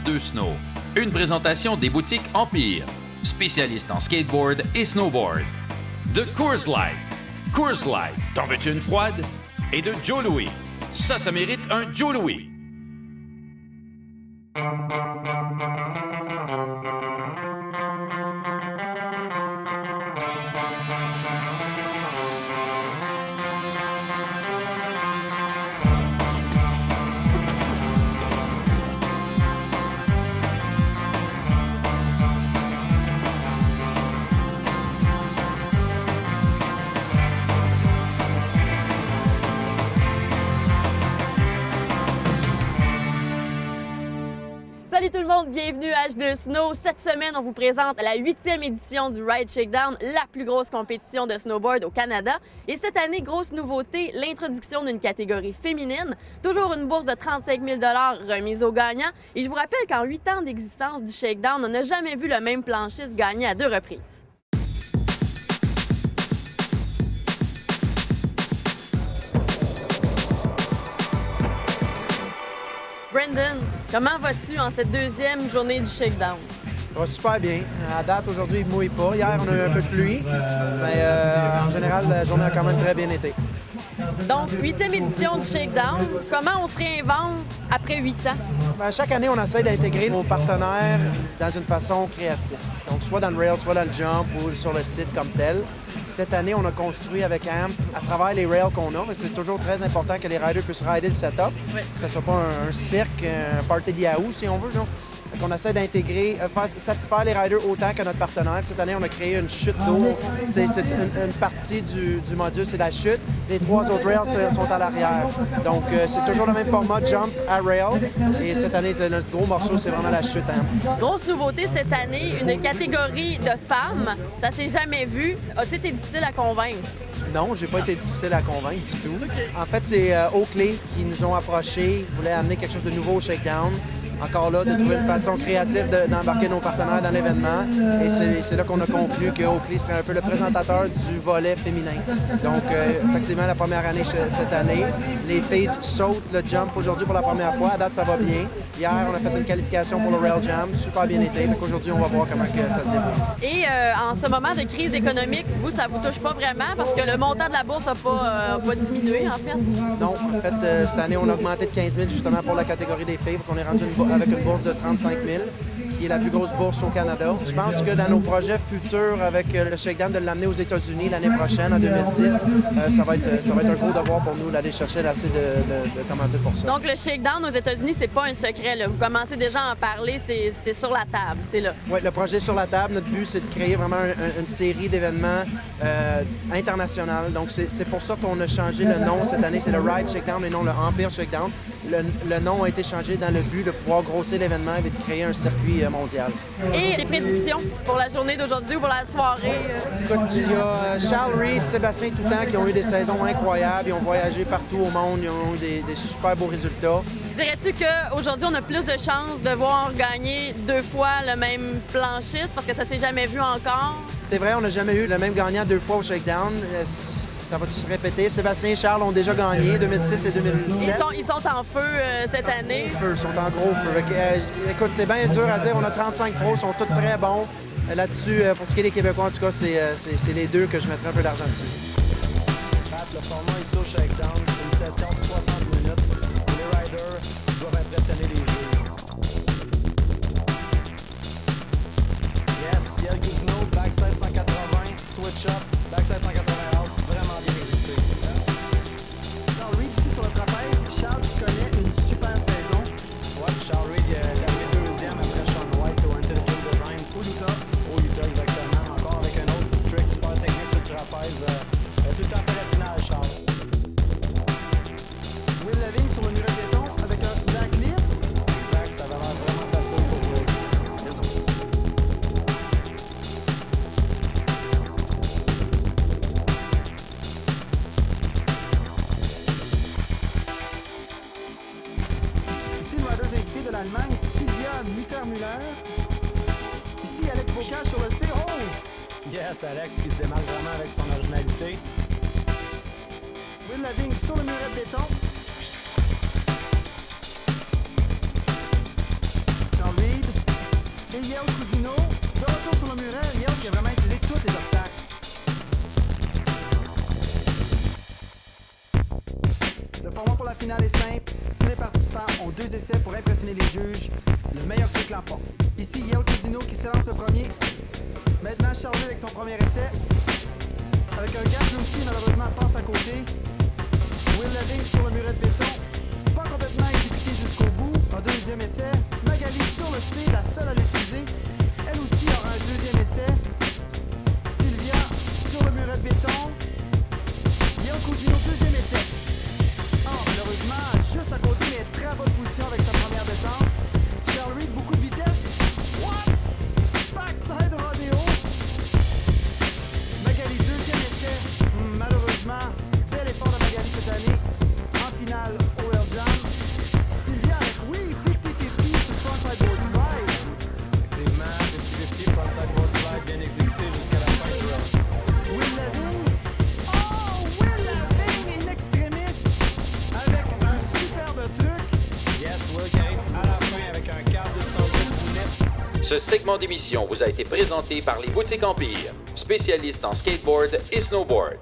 H2 Snow, une présentation des boutiques Empire, spécialiste en skateboard et snowboard. De Coors Light. Coors Light, t'en veux-tu une froide? Et de Joe Louis. Ça mérite un Joe Louis. Salut tout le monde, bienvenue à H2 Snow. Cette semaine, on vous présente la 8e édition du Ride Shakedown, la plus grosse compétition de snowboard au Canada. Et cette année, grosse nouveauté, l'introduction d'une catégorie féminine. Toujours une bourse de 35 000 remise aux gagnants. Et je vous rappelle qu'en 8 ans d'existence du Shakedown, on n'a jamais vu le même planchiste gagner à 2 reprises. Brandon, comment vas-tu en cette deuxième journée du Shakedown? Ça va super bien. À date, aujourd'hui, il ne mouille pas. Hier, on a eu un peu de pluie. Mais en général, la journée a quand même très bien été. Donc, 8e édition du Shakedown. Comment on se réinvente après 8 ans? Bien, chaque année, on essaie d'intégrer nos partenaires dans une façon créative. Donc, soit dans le rail, soit dans le jump ou sur le site comme tel. Cette année, on a construit avec AMP, à travers les rails qu'on a, c'est toujours très important que les riders puissent rider le setup, oui. Que ce ne soit pas un cirque, un party de Yahoo, si on veut. Genre. On essaie d'intégrer, faire satisfaire les riders autant que notre partenaire. Cette année, on a créé une chute d'eau. C'est une partie du module, c'est la chute. Les 3 autres rails sont à l'arrière. Donc, c'est toujours le même format, jump à rail. Et cette année, notre gros morceau, c'est vraiment la chute. Hein. Grosse nouveauté cette année, une catégorie de femmes. Ça s'est jamais vu. As-tu été difficile à convaincre? Non, j'ai pas été difficile à convaincre du tout. En fait, c'est Oakley qui nous ont approchés, voulaient amener quelque chose de nouveau au Shakedown. Encore là, de trouver une façon créative d'embarquer nos partenaires dans l'événement. Et c'est là qu'on a conclu que Oakley serait un peu le présentateur du volet féminin. Donc, effectivement, la première année cette année, les filles sautent le jump aujourd'hui pour la première fois. À date, ça va bien. Hier, on a fait une qualification pour le Rail Jam. Super bien été. Donc aujourd'hui, on va voir comment que ça se déroule. Et en ce moment de crise économique, vous, ça vous touche pas vraiment parce que le montant de la bourse n'a pas diminué, en fait? Non, en fait, cette année, on a augmenté de 15 000 justement pour la catégorie des filles. Donc on est rendu avec une bourse de 35 000, qui est la plus grosse bourse au Canada. Je pense que dans nos projets futurs avec le Shakedown de l'amener aux États-Unis l'année prochaine, en 2010, ça va être un gros devoir pour nous d'aller chercher assez de commandites pour ça. Donc le Shakedown aux États-Unis, c'est pas un secret, là. Vous commencez déjà à en parler, c'est sur la table, c'est là. Oui, le projet est sur la table. Notre but, c'est de créer vraiment une série d'événements internationaux. Donc c'est pour ça qu'on a changé le nom cette année. C'est le Ride Shakedown et non le Empire Shakedown. Le nom a été changé dans le but de pouvoir grossir l'événement et de créer un circuit mondial. Et des prédictions pour la journée d'aujourd'hui ou pour la soirée? Écoute, il y a Charles Reed, Sébastien Toutant qui ont eu des saisons incroyables. Ils ont voyagé partout au monde. Ils ont eu des super beaux résultats. Dirais-tu qu'aujourd'hui, on a plus de chances de voir gagner 2 fois le même planchiste parce que ça s'est jamais vu encore? C'est vrai, on n'a jamais eu le même gagnant 2 fois au Shakedown. Ça va-tu se répéter? Sébastien et Charles ont déjà gagné, 2006 et 2017. Ils sont en feu cette année. Ils sont en gros feu. Écoute, c'est bien dur à dire. On a 35 pros, ils sont tous très bons. Là-dessus, pour ce qui est des Québécois, en tout cas, c'est les deux que je mettrai un peu d'argent dessus. Le format ici au Shakedown, c'est une session de 60 minutes. Les riders doivent impressionner les juges. Yes, Ciel Guzno, backside 180, switch up, backside 180 out, vraiment bien exécuté. Charles Reed ici sur le trapèze. Charles qui connaît une super saison. Ouais, Charles Reed il a terminé deuxième après Sean White au Intelligent Design au Utah. Au Utah, exactement. Encore avec un autre trick super technique sur le trapèze. Tout le temps fait la finale, Charles. Will Lavigne sur le mur de béton avec un backlift. Exact, ça va l'air vraiment facile pour lui. Ici, le rider invité de l'Allemagne, Silvia Müller. Ici, Alex Bocage sur le C. Oh! Yes, Alex qui se démarque vraiment avec son originalité. Will Lavigne sur le muret de béton. Charles finale est simple. Tous les participants ont 2 essais pour impressionner les juges. Le meilleur truc l'emporte. Ici, Yale Cousineau qui s'élance le premier. Maintenant, Charlie avec son premier essai. Avec un gap aussi, malheureusement, passe à côté. Will Leving sur le muret de béton. Pas complètement exécuté jusqu'au bout. Un deuxième essai. Magali sur le C, la seule à l'utiliser. Elle aussi aura un deuxième essai. Sylvia sur le muret de béton. Yale Cousineau, deuxième essai. Oh, malheureusement, juste à côté, mais très bonne position avec sa première descente. Charles Reed, beaucoup de vitesse. What? Backside rodeo. Magali, deuxième essai. Malheureusement, bel effort de Magali cette année. En finale, OL Jam. Sylvia avec, oui, 50-50 to frontside board slide. Effectivement, 50-50 frontside board slide, bien exécuté jusqu'à la fin du round. Will Leving. Oh, Will Leving in extremis. Avec un superbe truc. Yes, Will qui arrive à la fin avec un quart de 110 boulettes. Ce segment d'émission vous a été présenté par les Boutiques Empire, spécialistes en skateboard et snowboard.